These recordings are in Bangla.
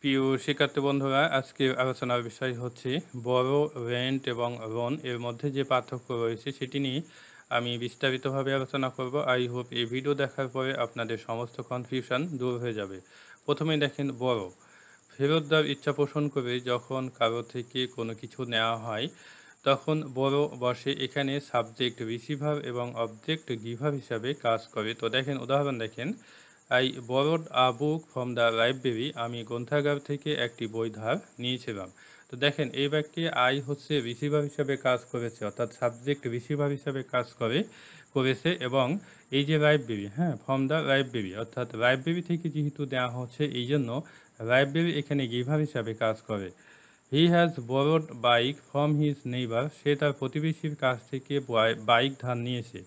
প্রিয় শিক্ষার্থী বন্ধুরা, আজকের আলোচনার বিষয় হচ্ছে বড় রেন্ট এবং লোন এর মধ্যে যে পার্থক্য রয়েছে সেটি নিয়ে আমি বিস্তারিতভাবে আলোচনা করব। আই হোপ এই ভিডিও দেখার পরে আপনাদের সমস্ত কনফিউশন দূর হয়ে যাবে। প্রথমেই দেখেন বড় ফেরত দেওয়ার ইচ্ছা পোষণ করে যখন কারো থেকে কোনো কিছু নেওয়া হয় তখন বড় বসে এখানে সাবজেক্ট রিসিভার এবং অবজেক্ট গিভার হিসাবে কাজ করে। তো দেখেন উদাহরণ দেখেন, I borrowed a book from the library, আমি গ্রন্থাগার থেকে একটি বই ধার নিয়েছিলাম। তো দেখেন এই বাক্যে আই হচ্ছে রিসিভার হিসাবে কাজ করেছে, অর্থাৎ সাবজেক্ট রিসিভার হিসাবে কাজ করেছে এবং এই যে লাইব্রেরি, হ্যাঁ, ফ্রম দ্য লাইব্রেরি অর্থাৎ লাইব্রেরি থেকে যেহেতু দেওয়া হচ্ছে এই জন্য লাইব্রেরি এখানে গিভার হিসাবে কাজ করে। He has borrowed bike from his neighbour, সে তার প্রতিবেশীর কাছ থেকে বাইক ধার নিয়েছে।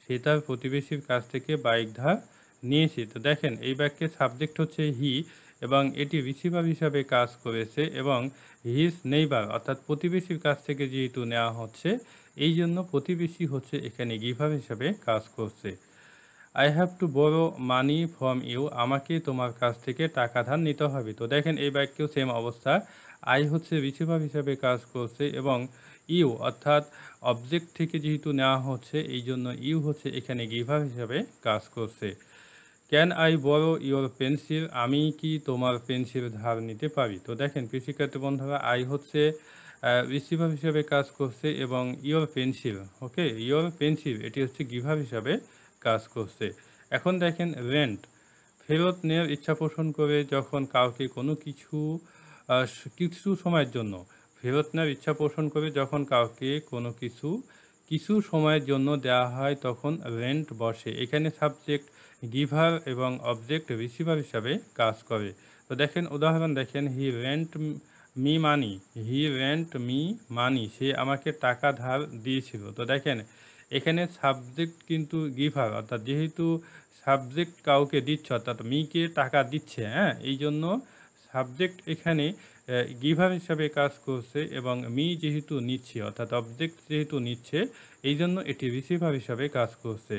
সে তার প্রতিবেশীর কাছ থেকে বাইক ধার নিয়েছি। তো দেখেন এই বাক্যের সাবজেক্ট হচ্ছে হি এবং এটি রিসিভার হিসাবে কাজ করেছে এবং হিজ নেইবার অর্থাৎ প্রতিবেশীর কাছ থেকে যেহেতু নেওয়া হচ্ছে এই জন্য প্রতিবেশী হচ্ছে এখানে গিভার হিসাবে কাজ করছে। আই হ্যাভ টু বড়ো মানি ফ্রম ইউ, আমাকে তোমার কাছ থেকে টাকা ধার নিতে হবে। তো দেখেন এই বাক্যেও সেম অবস্থা, আই হচ্ছে রিসিভার হিসাবে কাজ করছে এবং ইউ অর্থাৎ অবজেক্ট থেকে যেহেতু নেওয়া হচ্ছে এই জন্য ইউ হচ্ছে এখানে গিভার হিসাবে কাজ করছে। ক্যান আই বড়ো ইওর পেন্সিল, আমি কি তোমার পেন্সিল ধার নিতে পারি। তো দেখেন প্রিয় শিক্ষার্থী বন্ধুরা, আই হচ্ছে রিসিভার হিসাবে কাজ করছে এবং your pencil, okay, your pencil এটি হচ্ছে গিভার হিসাবে কাজ করছে। এখন দেখেন রেন্ট ফেরত নেওয়ার ইচ্ছা পোষণ করে যখন কাউকে কোনো কিছু কিছু সময়ের জন্য ফেরত নেওয়ার ইচ্ছা পোষণ করে যখন কাউকে কোনো কিছু কিছু সময়ের জন্য দেওয়া হয় তখন রেন্ট বসে। এখানে সাবজেক্ট গিভার এবং অবজেক্ট রিসিভার হিসাবে কাজ করে। তো দেখেন উদাহরণ দেখেন, হি রেন্ট মি মানি, হি রেন্ট মি মানি, সে আমাকে টাকা ধার দিয়েছিল। তো দেখেন এখানে সাবজেক্ট কিন্তু গিভার, অর্থাৎ যেহেতু সাবজেক্ট কাউকে দিচ্ছে অর্থাৎ মিকে টাকা দিচ্ছে, হ্যাঁ, এই জন্য সাবজেক্ট এখানে গিভার হিসাবে কাজ করছে এবং মি যেহেতু নিচ্ছে অর্থাৎ অবজেক্ট যেহেতু নিচ্ছে এই জন্য এটি রিসিভার হিসাবে কাজ করছে।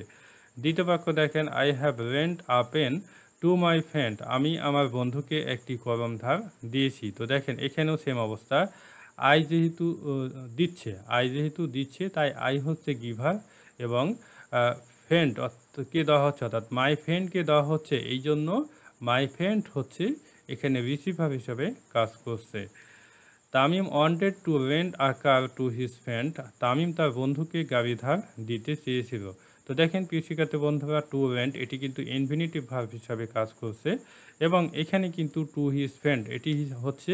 দ্বিতীয় বাক্য দেখেন, I have rent a pen to my friend, আমি আমার বন্ধুকে একটি কলম ধার দিয়েছি। তো দেখেন এখানেও সেম অবস্থা, আই যেহেতু দিচ্ছে তাই আই হচ্ছে গিভার এবং ফ্রেন্ড কে দেওয়া হচ্ছে অর্থাৎ মাই ফ্রেন্ডকে দেওয়া হচ্ছে এই জন্য মাই ফ্রেন্ড হচ্ছে এখানে রিসিভার হিসাবে কাজ করছে। Tamim wanted to rent a car to his friend, Tamim তার বন্ধুকে গাড়ি ধার দিতে চেয়েছিল। তো দেখেন প্রিয় শিক্ষার্থী বন্ধুরা, টু রেন্ট এটি কিন্তু ইনফিনিটিভ ভার্ব হিসাবে কাজ করছে এবং এখানে কিন্তু টু হিজ ফ্রেন্ড এটি হচ্ছে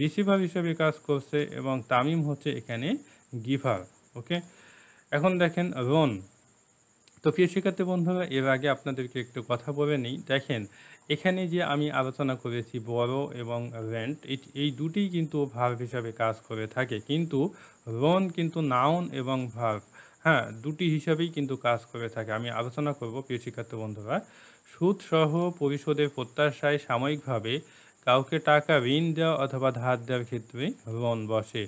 রিসিভার হিসাবে কাজ করছে এবং তামিম হচ্ছে এখানে গিভার। ওকে, এখন দেখেন রন। তো প্রিয় শিক্ষার্থী বন্ধুরা, এর আগে আপনাদেরকে একটু কথা বলে নিই। দেখেন এখানে যে আমি আলোচনা করেছি বড় এবং রেন্ট, এই দুটিই কিন্তু ভার্ব হিসাবে কাজ করে থাকে, কিন্তু রন কিন্তু নাউন এবং ভার্ব, হ্যাঁ, দুটি হিসাবেই কিন্তু কাজ করে থাকে। আমি আলোচনা করব প্রিয় শিক্ষার্থী বন্ধুরা, সুদসহ পরিশোধের প্রত্যাশায় সাময়িকভাবে কাউকে টাকা ঋণ দেওয়া অথবা ধার দেওয়ার ক্ষেত্রে রন বসে।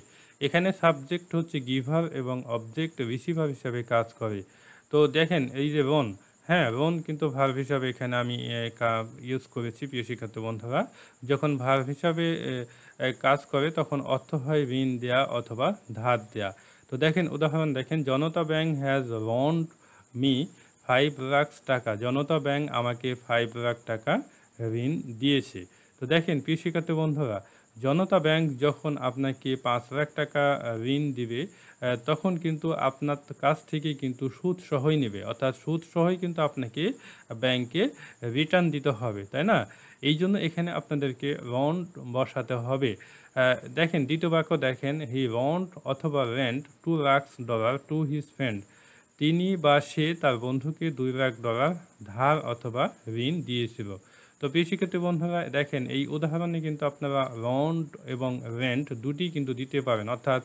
এখানে সাবজেক্ট হচ্ছে গিভার এবং অবজেক্ট রিসিভার হিসাবে কাজ করে। তো দেখেন এই যে রন, হ্যাঁ, রন কিন্তু ভার্ব হিসাবে এখানে আমি ইউজ করেছি প্রিয় শিক্ষার্থী বন্ধুরা। যখন ভার্ব হিসাবে কাজ করে তখন অর্থ হয় ঋণ দেয়া অথবা ধার দেয়া। তো দেখেন উদাহরণ দেখেন, জনতা ব্যাংক হ্যাজ লন্ড মি 5 লাখ টাকা, জনতা ব্যাংক আমাকে 5 লাখ টাকা ঋণ দিয়েছে। তো দেখেন প্রিয় শিক্ষার্থী বন্ধুরা, জনতা ব্যাংক যখন আপনাকে 5 লাখ টাকা ঋণ দিবে তখন কিন্তু আপনার কাছ থেকে কিন্তু সুদ সহই নেবে, অর্থাৎ সুদ সহই কিন্তু আপনাকে ব্যাংকে রিটার্ন দিতে হবে, তাই না? এই জন্য এখানে আপনাদেরকে রন্ট বসাতে হবে। দেখেন দ্বিতীয় বাক্য দেখেন, হি রন্ট অথবা rent $2 lakh to his friend, তিনি বা সে তার বন্ধুকে $2 লাখ ধার অথবা ঋণ দিয়েছিল। তো প্রিয় শিক্ষার্থী বন্ধুরা, দেখেন এই উদাহরণে কিন্তু আপনারা রন্ট এবং রেন্ট দুটি কিন্তু দিতে পারেন, অর্থাৎ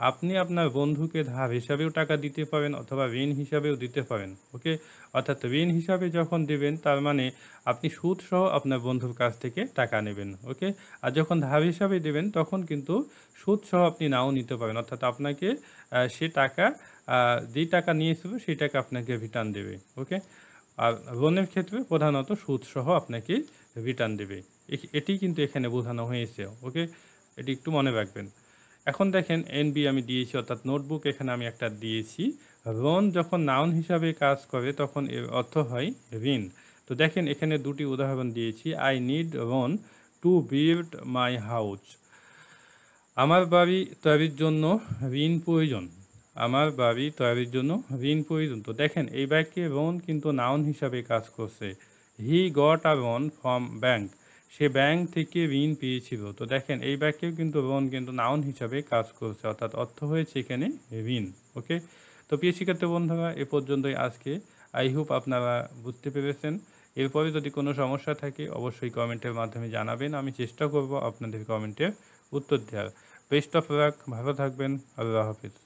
আপনি আপনার বন্ধুকে ধার হিসাবেও টাকা দিতে পারেন অথবা ঋণ হিসাবেও দিতে পারেন। ওকে, অর্থাৎ ঋণ হিসাবে যখন দেবেন তার মানে আপনি সুদ সহ আপনার বন্ধুর কাছ থেকে টাকা নেবেন। ওকে, আর যখন ধার হিসাবে দেবেন তখন কিন্তু সুদ সহ আপনি নাও নিতে পারেন, অর্থাৎ আপনাকে সে টাকা যেই টাকা নিয়েছিল সেই টাকা আপনাকে রিটার্ন দেবে। ওকে, আর লোনের ক্ষেত্রে প্রধানত সুদ সহ আপনাকে রিটার্ন দেবে। এটি কিন্তু এখানে বোঝানো হয়েছে। ওকে, এটি একটু মনে রাখবেন। এখন দেখেন এনবি আমি দিয়েছি, অর্থাৎ নোটবুক এখানে আমি একটা দিয়েছি। লোন যখন নাউন হিসাবে কাজ করে তখন এর অর্থ হয় ঋণ। তো দেখেন এখানে দুটি উদাহরণ দিয়েছি। I need loan to build my house. আমার বাড়ি তৈরির জন্য ঋণ প্রয়োজন। আমার বাড়ি তৈরির জন্য ঋণ প্রয়োজন। তো দেখেন এই বাক্যে লোন কিন্তু নাউন হিসাবে কাজ করছে। He got a loan from bank. Say bank থেকে ঋণ পেয়েছিল। তো দেখেন এই বাক্যেও কিন্তু লোন কিন্তু নাউন হিসাবে কাজ করছে, অর্থাৎ অর্থ হয়েছে এখানে ঋণ। ওকে, তো প্রিয় শিক্ষার্থী বন্ধুরা, এ পর্যন্তই আজকে। আই হোপ আপনারা বুঝতে পেরেছেন। এরপরে যদি কোনো সমস্যা থাকে অবশ্যই কমেন্টের মাধ্যমে জানাবেন, আমি চেষ্টা করব আপনাদের কমেন্টের উত্তর দেওয়ার। বেস্ট অফ লাক, ভালো থাকবেন, আল্লাহ হাফিজ।